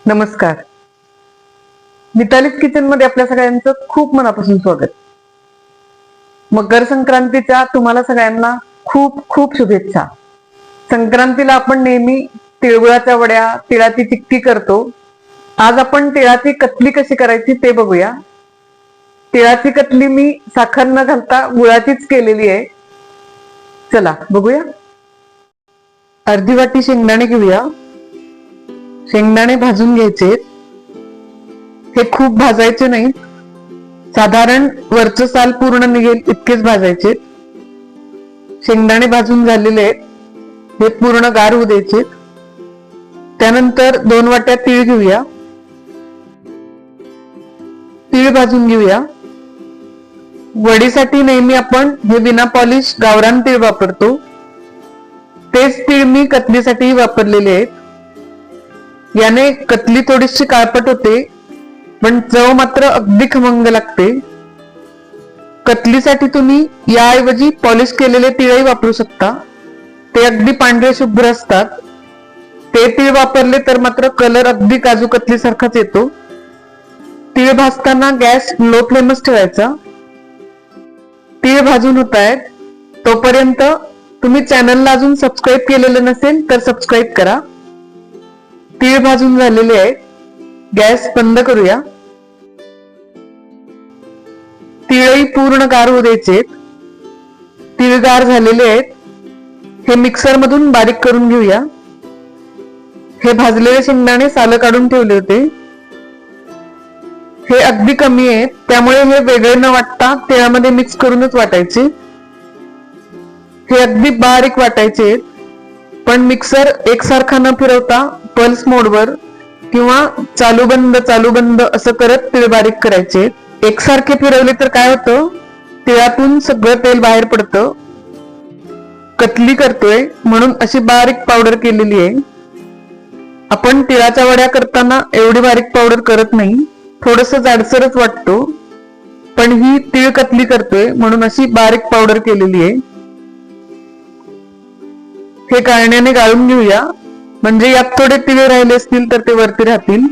नमस्कार. मितालीज किचन मध्ये आपल्या सगळ्यांचं खूप मनापासून स्वागत. मकर संक्रांतीच्या तुम्हाला सगळ्यांना खूप खूप शुभेच्छा. संक्रांतीला आपण नेहमी तिळगुळाच्या वड्या, तिळाची चिक्की करतो. आज आपण तिळाची कतली कशी करायची ते बघूया. तिळाची कतली मी साखर न घालता गुळाचीच केलेली आहे. चला बघूया. अर्धी वाटी शेंगदाणे घेऊया. शेंगदाणे भाजून घ्यायचे. हे खूप भाजायचे नाही, साधारण वरचं साल पूर्ण निघेल इतकेच भाजायचे. शेंगदाणे भाजून झालेले आहेत, हे पूर्ण गार होऊ द्यायचे. त्यानंतर 2 वाट्या तीळ घेऊया. तीळ भाजून घेऊया. वडीसाठी नेहमी आपण हे विना पॉलिश गावरान तीळ वापरतो, तेच तीळ मी कतलीसाठी वापरलेले आहेत. याने कतली थोडीशी काळपट होते, पण चव मात्र अगदी खमंग लागते. कतलीसाठी तुम्ही याऐवजी पॉलिश केलेले तीळही वापरू शकता. ते अगदी पांढरे शुभ्र असतात. ते तीळ वापरले तर मात्र कलर अगदी काजू कतली सारखाच येतो. तीळ भाजताना गॅस लो फ्लेमच ठेवायचा. तीळ भाजून होत आहेत, तोपर्यंत तुम्ही चॅनलला अजून सबस्क्राईब केलेलं नसेल तर सबस्क्राईब करा. तीळ भाजून झालेले आहेत, गॅस बंद करूया. तीळही पूर्ण गार होऊ द्यायचे. तीळ गार झालेले आहेत, हे मिक्सर मधून बारीक करून घेऊया. हे भाजलेले शेंगदाणे साल काढून ठेवले होते, हे अगदी कमी आहेत, त्यामुळे हे वेगळे न वाटता तिळामध्ये मिक्स करूनच वाटायचे. हे अगदी बारीक वाटायचे, पण मिक्सर एकसारखा न फिरवता पल्स मोडवर किंवा चालू बंद असं करत तीळ बारीक करायचे. एकसारखे फिरवले तर काय होतं, तिळातून सगळं तेल बाहेर पडतं. कतली करतोय म्हणून अशी बारीक पावडर केलेली आहे. आपण तिळाच्या वड्या करताना एवढी बारीक पावडर करत नाही, थोडस जाडसरच वाटतो, पण ही तीळ कतली करतोय म्हणून अशी बारीक पावडर केलेली आहे. हे गाळण्याने गाळून घेऊया, म्हणजे यात थोडे तीळ राहिले असतील तर ते वरती राहतील.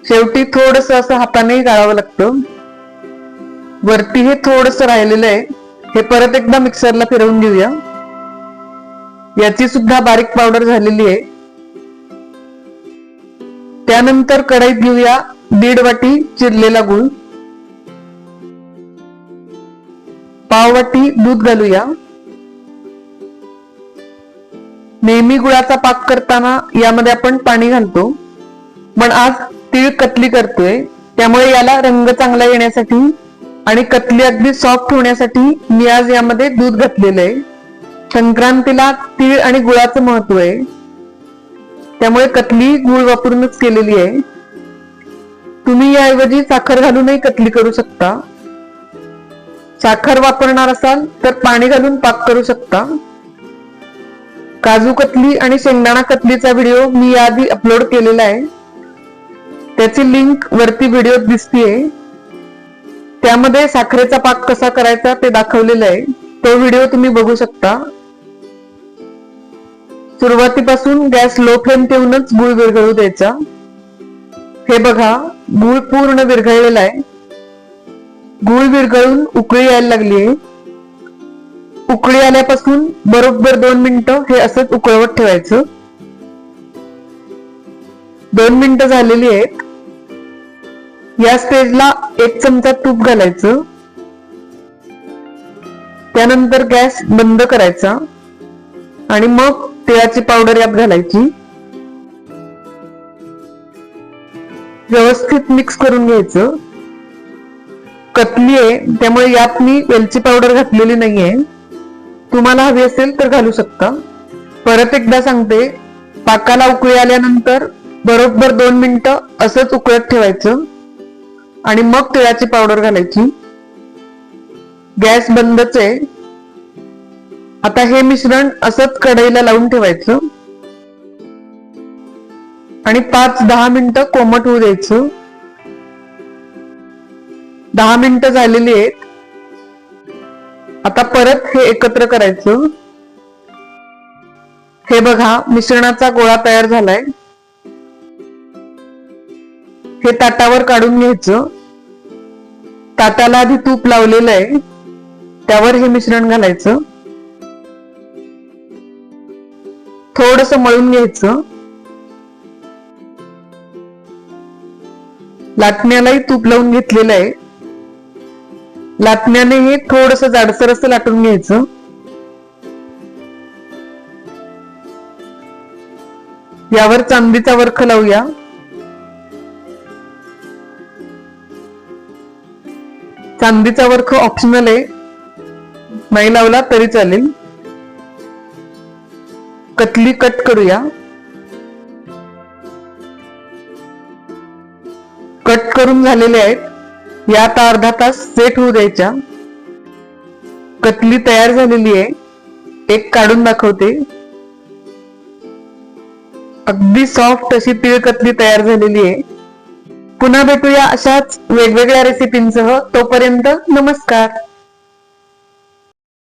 शेवटी थोडस असं हाताने गाळावं लागतं. वरती हे थोडस राहिलेलं आहे, हे परत एकदा मिक्सरला फिरवून घेऊया. याची सुद्धा बारीक पावडर झालेली आहे. त्यानंतर कढईत घेऊया 1.5 वाटी चिरलेला गूळ. पाव वाटी दूध घालूया. नेहमी गुळाचा पाक करताना यामध्ये आपण पाणी घालतो, पण आज तीळ कतली करतोय त्यामुळे याला रंग चांगला येण्यासाठी आणि कतली अगदी सॉफ्ट होण्यासाठी मी आज यामध्ये दूध घातलेलं आहे. संक्रांतीला तीळ आणि गुळाचं महत्व आहे, त्यामुळे कतली गुळ वापरूनच केलेली आहे. तुम्ही याऐवजी साखर घालूनही कतली करू शकता. साखर वापरणार असाल तर पाणी घालून पाक करू शकता. काजू कतली आणि शेंगदाणा कतलीचा व्हिडिओ मी याआधी अपलोड केलेला आहे, त्याची लिंक वरती व्हिडिओत दिसतीये. त्यामध्ये साखरेचा पाक कसा करायचा ते दाखवलेलं आहे, तो व्हिडिओ तुम्ही बघू शकता. सुरुवातीपासून गॅस लो फ्लेम ठेवूनच गूळ विरघळू द्यायचा. हे बघा, गूळ पूर्ण विरघळलेला आहे. गूळ विरघळून उकळी यायला लागली आहे. उकळी आल्यापासून बरोबर 2 मिनिटं हे असंच उकळवत ठेवायचं. 2 मिनिटं झालेली आहेत. या स्टेजला 1 चमचा तूप घालायचं. त्यानंतर गॅस बंद करायचा आणि मग तिळाची पावडर यात घालायची. व्यवस्थित मिक्स करून घ्यायचं. कतली आहे त्यामुळे यात मी वेलची पावडर घातलेली नाहीये, तुम्हाला हवी असेल तर घालू शकता. परत एकदा सांगते, पाकाला उकळी आल्यानंतर बरोबर 2 मिनिटं असंच उकळत ठेवायचं आणि मग तिळाची पावडर घालायची. गॅस बंदच आहे. आता हे मिश्रण असंच कढईला लावून ठेवायचं आणि 5-10 मिनिटं कोमट होऊ द्यायचं. 10 मिनिटं झालेली आहेत. आता परत हे एकत्र करायचं. हे बघा, मिश्रणाचा गोळा तयार झालाय. हे ताटावर काढून घ्यायचं. ताटाला आधी तूप लावलेलं आहे, त्यावर हे मिश्रण घालायचं. थोडस मळून घ्यायचं. लाटण्यालाही तूप लावून घेतलेलं आहे. लाटण्याने हे थोडस जाडसर असं लाटून घ्यायचं. यावर चांदीचा वर्ख लावूया. चांदीचा वर्ख ऑप्शनल आहे, नाही लावला तरी चालेल. कतली कट करूया. कट करून झालेले आहेत. यात अर्धा तास सेट होऊ द्यायच्या. कतली तयार झालेली आहे. एक काढून दाखवते. अगदी सॉफ्ट अशी तीळ कतली तयार झालेली आहे. पुन्हा भेटूया अशाच वेगवेगळ्या रेसिपींसह. तोपर्यंत नमस्कार.